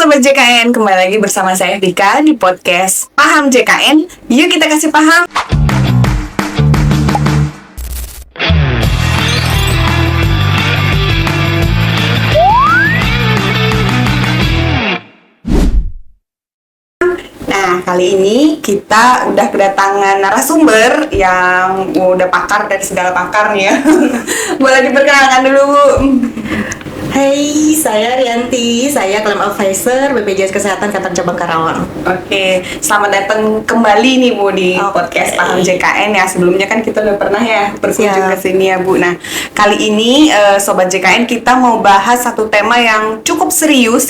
Sobat JKN, kembali lagi bersama saya Dika di podcast Paham JKN. Yuk kita kasih paham. Nah, kali ini kita udah kedatangan narasumber yang udah pakar dari segala pakar nih ya. Boleh diperkenalkan dulu, Bu? Hai, saya Rianti, saya Claim Advisor BPJS Kesehatan Kantor Cabang Karawang. Oke, selamat datang kembali nih Bu di podcast Paham JKN ya. Sebelumnya kan kita udah pernah ya berkunjung ke sini ya Bu. Nah, kali ini Sobat JKN kita mau bahas satu tema yang cukup serius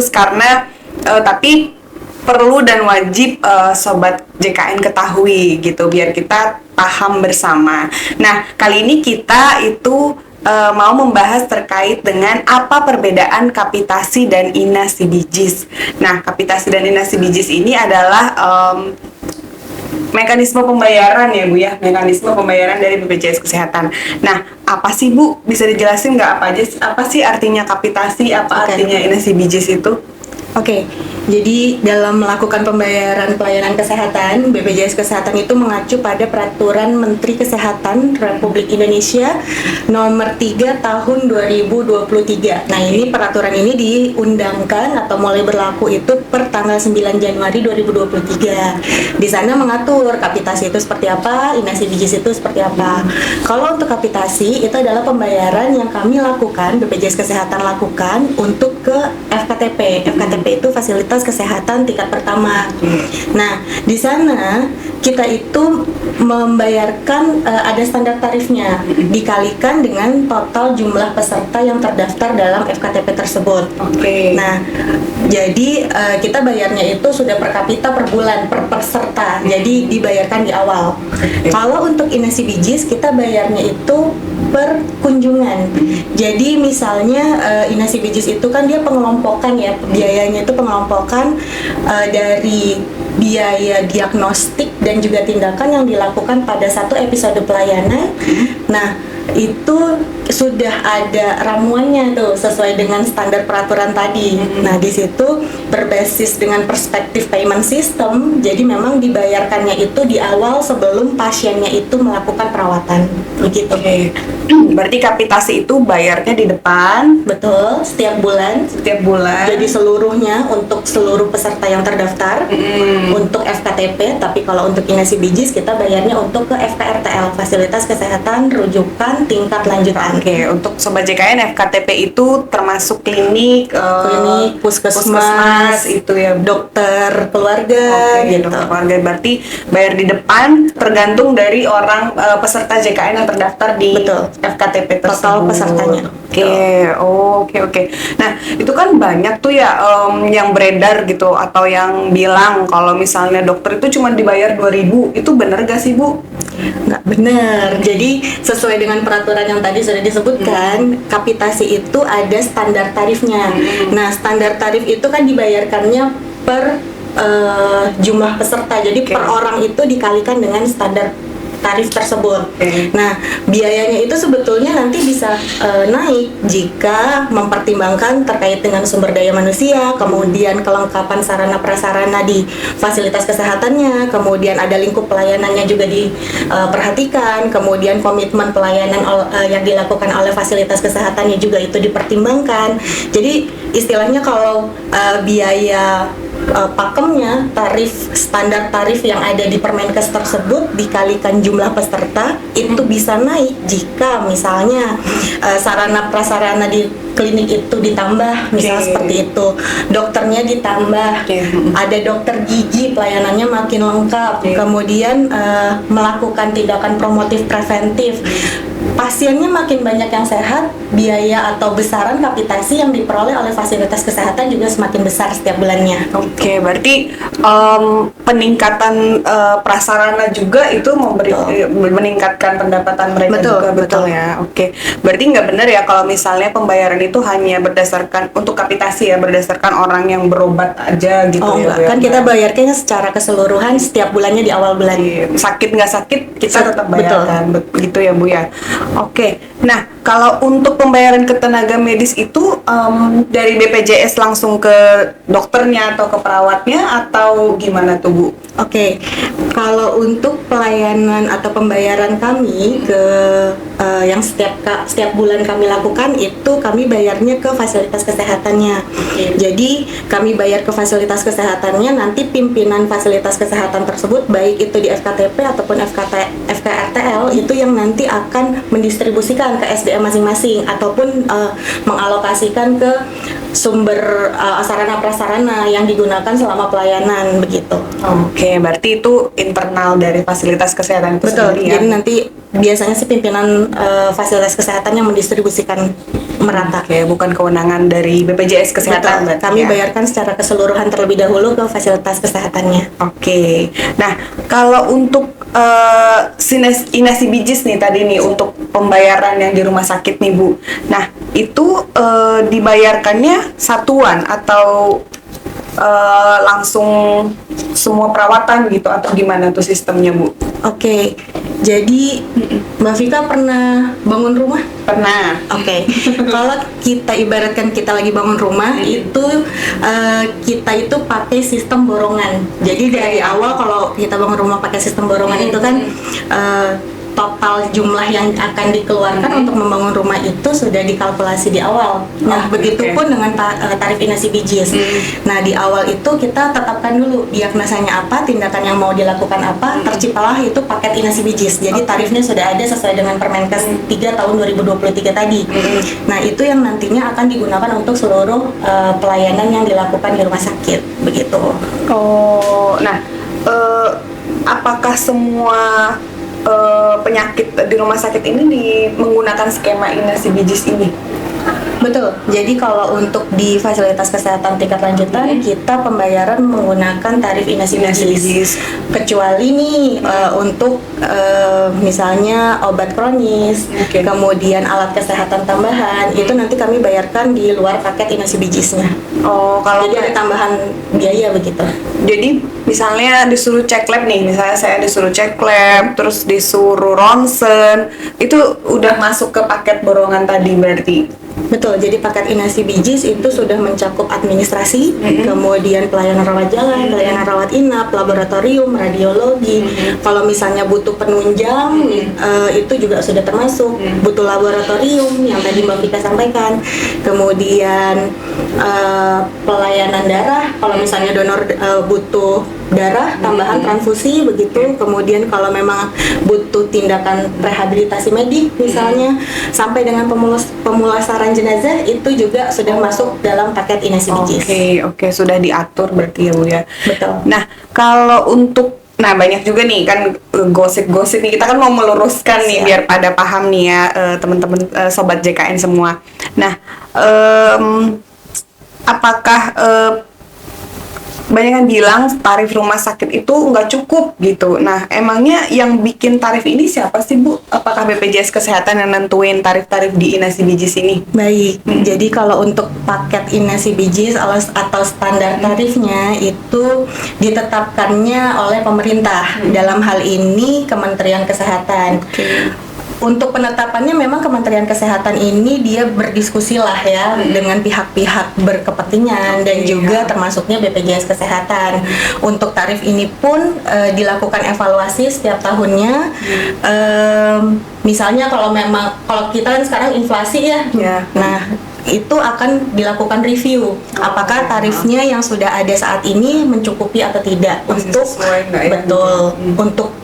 karena tapi perlu dan wajib Sobat JKN ketahui gitu biar kita paham bersama. Nah, kali ini kita itu mau membahas terkait dengan apa perbedaan kapitasi dan inasibijis. Nah, kapitasi dan inasibijis ini adalah mekanisme pembayaran ya Bu ya, mekanisme pembayaran dari BPJS Kesehatan. Nah, apa sih Bu? Bisa dijelasin nggak apa sih artinya kapitasi, artinya inasibijis itu? Oke, jadi dalam melakukan pembayaran pelayanan kesehatan, BPJS Kesehatan itu mengacu pada Peraturan Menteri Kesehatan Republik Indonesia Nomor 3 Tahun 2023. Nah, ini peraturan ini diundangkan atau mulai berlaku itu per tanggal 9 Januari 2023. Di sana mengatur kapitasi itu seperti apa, inasibijis itu seperti apa. Kalau untuk kapitasi itu adalah pembayaran yang kami lakukan, BPJS Kesehatan lakukan untuk ke FKTP. FKTP itu fasilitas kesehatan tingkat pertama. Nah, di sana kita itu membayarkan ada standar tarifnya dikalikan dengan total jumlah peserta yang terdaftar dalam FKTP tersebut. Oke. Nah, jadi kita bayarnya itu sudah per kapita per bulan per peserta. Jadi dibayarkan di awal. Kalau untuk inasibijis kita bayarnya itu per kunjungan. Jadi misalnya inasibijis itu kan dia pengelompokan ya, biayanya itu pengelompokan dari biaya diagnostik dan juga tindakan yang dilakukan pada satu episode pelayanan. Nah, itu sudah ada ramuannya tuh sesuai dengan standar peraturan tadi. Nah, di situ berbasis dengan perspektif payment system. Jadi memang dibayarkannya itu di awal sebelum pasiennya itu melakukan perawatan. Begitu. Oke. Berarti kapitasi itu bayarnya di depan. Betul, setiap bulan. Setiap bulan. Jadi seluruhnya untuk seluruh peserta yang terdaftar untuk FKTP, tapi kalau untuk inasibijis kita bayarnya untuk ke FKRTL, Fasilitas Kesehatan Rujukan Tingkat Lanjutan. Oke, untuk Sobat JKN FKTP itu termasuk klinik, puskesmas itu ya, dokter keluarga, gitu. Dokter keluarga. Berarti bayar di depan tergantung dari orang peserta JKN yang terdaftar di FKTP tersebut. Total pesertanya. Oke. Nah, itu kan banyak tuh ya yang beredar gitu atau yang bilang kalau misalnya dokter itu cuma dibayar 2.000. Itu bener gak sih, Bu? Nggak benar. Jadi sesuai dengan peraturan yang tadi sudah disebutkan, kapitasi itu ada standar tarifnya. Nah, standar tarif itu kan dibayarkannya per jumlah peserta. Jadi per orang itu dikalikan dengan standar tarif tersebut. Nah, biayanya itu sebetulnya nanti bisa naik jika mempertimbangkan terkait dengan sumber daya manusia, kemudian kelengkapan sarana prasarana di fasilitas kesehatannya, kemudian ada lingkup pelayanannya juga diperhatikan, kemudian komitmen pelayanan yang dilakukan oleh fasilitas kesehatannya juga itu dipertimbangkan. Jadi istilahnya kalau biaya pakemnya, standar tarif yang ada di Permenkes tersebut dikalikan jumlah peserta itu bisa naik jika misalnya sarana prasarana di klinik itu ditambah, misalnya seperti itu, dokternya ditambah, ada dokter gigi pelayanannya makin lengkap, kemudian melakukan tindakan promotif preventif, pasiennya makin banyak yang sehat, biaya atau besaran kapitasi yang diperoleh oleh fasilitas kesehatan juga semakin besar setiap bulannya. Oke, berarti peningkatan prasarana juga itu meningkatkan pendapatan mereka juga, betul ya. Oke, berarti nggak benar ya kalau misalnya pembayaran itu hanya berdasarkan untuk kapitasi ya, berdasarkan orang yang berobat aja gitu Oh ya. enggak, Bu, ya? kan kita bayarnya secara keseluruhan setiap bulannya di awal bulan. Sakit nggak sakit kita tetap Betul. bayarkan, gitu ya Bu ya. Oke, nah kalau untuk pembayaran ke tenaga medis itu dari BPJS langsung ke dokternya atau ke perawatnya atau gimana tuh Bu? Oke, kalau untuk pelayanan atau pembayaran kami ke yang setiap bulan kami lakukan itu kami bayarnya ke fasilitas kesehatannya. Jadi kami bayar ke fasilitas kesehatannya, nanti pimpinan fasilitas kesehatan tersebut baik itu di FKTP ataupun FKRTL itu yang nanti akan mendistribusikan ke SDM masing-masing ataupun mengalokasikan ke sumber sarana prasarana yang digunakan selama pelayanan begitu. Oke, berarti itu internal dari fasilitas kesehatan itu Betul. sendiri ya. Jadi nanti biasanya sih pimpinan fasilitas kesehatan yang mendistribusikan merata. Oke, bukan kewenangan dari BPJS Kesehatan. Betul. berarti Kami ya? bayarkan secara keseluruhan terlebih dahulu ke fasilitas kesehatannya. Oke, nah kalau untuk inasi bijis nih tadi nih untuk pembayaran yang di rumah sakit nih Bu, nah itu dibayarkannya satuan atau langsung semua perawatan gitu atau gimana tuh sistemnya Bu? Oke, jadi Mbak Vika pernah bangun rumah? Pernah. Oke, kalau kita ibaratkan kita lagi bangun rumah itu kita itu pakai sistem borongan. Jadi dari awal kalau kita bangun rumah pakai sistem borongan itu kan total jumlah yang akan dikeluarkan untuk membangun rumah itu sudah dikalkulasi di awal. Nah, begitupun dengan tarif inasi bijis. Nah, di awal itu kita tetapkan dulu diagnosanya apa, tindakan yang mau dilakukan apa, terciptalah itu paket inasi bijis. Jadi tarifnya sudah ada sesuai dengan Permenkes 3 tahun 2023 tadi. Nah, itu yang nantinya akan digunakan untuk seluruh pelayanan yang dilakukan di rumah sakit, begitu. Oh, nah apakah semua penyakit di rumah sakit ini menggunakan skema inasi bijis ini? Betul. Jadi kalau untuk di fasilitas kesehatan tingkat lanjutan kita pembayaran menggunakan tarif inasi bijis. Kecuali nih untuk misalnya obat kronis, kemudian alat kesehatan tambahan, itu nanti kami bayarkan di luar paket inasi bijisnya. Oh, kalau jadi ada tambahan biaya begitu. Jadi misalnya disuruh cek lab nih, misalnya saya disuruh cek lab, terus disuruh ronsen, itu udah masuk ke paket borongan tadi berarti? Betul, jadi paket inasi bijis itu sudah mencakup administrasi, kemudian pelayanan rawat jalan, pelayanan rawat inap, laboratorium, radiologi. Kalau misalnya butuh penunjang, itu juga sudah termasuk. Butuh laboratorium yang tadi Mbak Vika sampaikan. Kemudian pelayanan darah, kalau misalnya donor butuh darah, tambahan transfusi begitu. Kemudian kalau memang butuh tindakan rehabilitasi medik misalnya, sampai dengan pemulasaran jenazah itu juga sudah masuk dalam paket inasi bijis. Oke, sudah diatur berarti ya Bu ya. Betul. Nah, kalau untuk banyak juga nih kan gosip-gosip nih, kita kan mau meluruskan nih biar pada paham nih ya teman-teman sobat JKN semua. Nah, apakah banyak yang bilang tarif rumah sakit itu nggak cukup gitu. Nah, emangnya yang bikin tarif ini siapa sih Bu? Apakah BPJS Kesehatan yang nentuin tarif-tarif di inasi bijis ini? Baik, jadi kalau untuk paket inasi bijis atau standar tarifnya itu ditetapkannya oleh pemerintah. Dalam hal ini Kementerian Kesehatan. Untuk penetapannya memang Kementerian Kesehatan ini dia berdiskusi lah ya dengan pihak-pihak berkepentingan dan juga termasuknya BPJS Kesehatan. Untuk tarif ini pun dilakukan evaluasi setiap tahunnya. Misalnya kalau kita kan sekarang inflasi ya. Nah, itu akan dilakukan review apakah tarifnya yang sudah ada saat ini mencukupi atau tidak untuk betul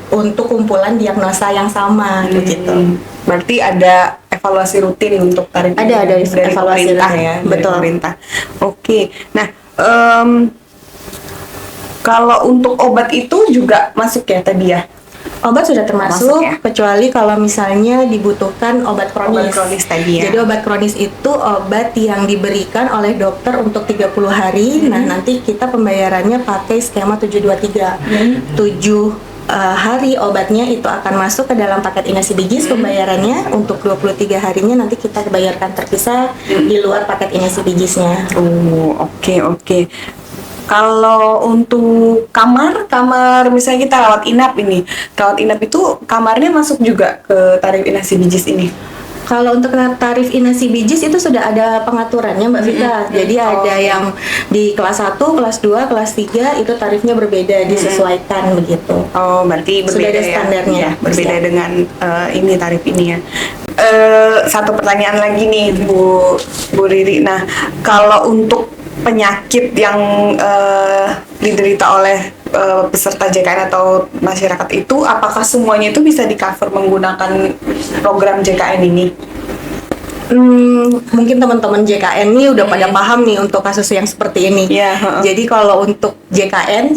untuk kumpulan diagnosa yang sama gitu. Berarti ada evaluasi rutin untuk tarif ada dari evaluasi pemerintah ya, betul. Dari pemerintah. Oke. Nah, kalau untuk obat itu juga masuk ya tadi ya? Obat sudah termasuk ya? Kecuali kalau misalnya dibutuhkan obat kronis. Obat kronis tadi ya. Jadi obat kronis itu obat yang diberikan oleh dokter untuk 30 hari. Nah, nanti kita pembayarannya pakai skema 723. 7 hari obatnya itu akan masuk ke dalam paket inasi bijis pembayarannya. Untuk 23 harinya nanti kita bayarkan terpisah di luar paket inasi bijisnya. Oh, oke. Kalau untuk kamar misalnya kita rawat inap itu kamarnya masuk juga ke tarif inasi bijis ini. Kalau untuk tarif inasi bijis itu sudah ada pengaturannya Mbak Vita. Jadi ada yang di kelas 1, kelas 2, kelas 3 itu tarifnya berbeda, disesuaikan begitu. Oh, berarti berbeda sudah ada ya? standarnya. Ya, berbeda dengan ini tarif ini ya. Satu pertanyaan lagi nih Bu Riri. Nah, kalau untuk penyakit yang diderita oleh peserta JKN atau masyarakat itu, apakah semuanya itu bisa di-cover menggunakan program JKN ini? Mungkin teman-teman JKN ini udah pada paham nih untuk kasus yang seperti ini. Jadi kalau untuk JKN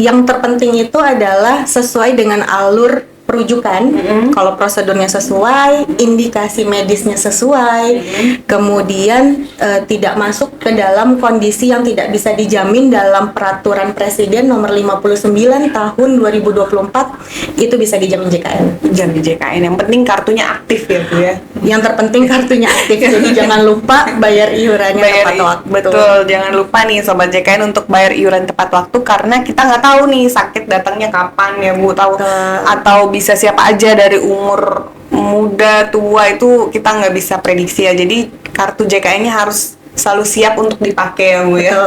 yang terpenting itu adalah sesuai dengan alur perujukan. Kalau prosedurnya sesuai, indikasi medisnya sesuai, kemudian tidak masuk ke dalam kondisi yang tidak bisa dijamin dalam peraturan Presiden nomor 59 tahun 2024, itu bisa dijamin JKN. Jamin JKN, yang penting kartunya aktif ya Bu ya. Yang terpenting kartunya aktif. Jadi jangan lupa bayar iurannya tepat waktu. Betul, jangan lupa nih Sobat JKN untuk bayar iuran tepat waktu, karena kita nggak tahu nih sakit datangnya kapan ya Bu, atau bisa siapa aja dari umur muda, tua, itu kita nggak bisa prediksi ya. Jadi kartu JKN-nya harus selalu siap untuk dipakai ya Bu ya.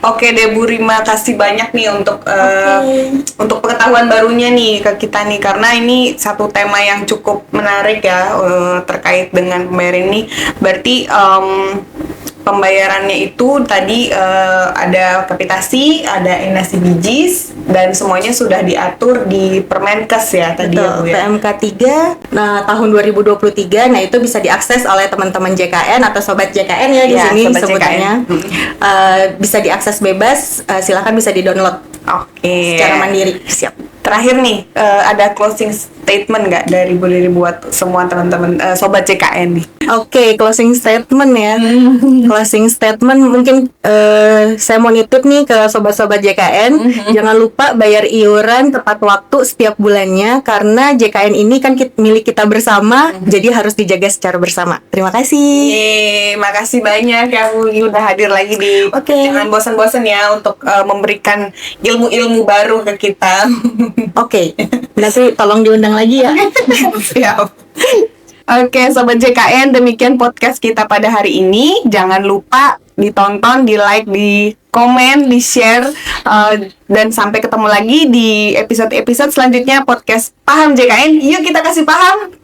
Oke deh Bu, terima kasih banyak nih untuk pengetahuan barunya nih ke kita nih, karena ini satu tema yang cukup menarik ya terkait dengan pembayaran ini. Berarti pembayarannya itu tadi ada kapitasi, ada inasi bijis, dan semuanya sudah diatur di Permenkes ya tadi. Betul, ya Bu ya. PMK 3 tahun 2023. Nah, itu bisa diakses oleh teman-teman JKN atau sobat JKN ya di sini sebutannya. Bisa diakses bebas, silakan bisa di-download. Oke. Secara mandiri. Siap. Terakhir nih, ada closing statement nggak dari Bu Riri buat semua teman-teman sobat JKN nih? Oke, closing statement ya. Closing statement mungkin saya mau nitip nih ke sobat-sobat JKN, jangan lupa bayar iuran tepat waktu setiap bulannya, karena JKN ini kan milik kita bersama, jadi harus dijaga secara bersama. Terima kasih. Makasih banyak ya Bu, udah hadir lagi di Jangan Bosan-Bosan ya untuk memberikan ilmu-ilmu baru ke kita. Oke, nanti tolong diundang lagi ya. Siap. Oke, Sobat JKN, demikian podcast kita pada hari ini. Jangan lupa ditonton, di-like, di-komen, di-share, dan sampai ketemu lagi di episode-episode selanjutnya podcast Paham JKN. Yuk kita kasih paham.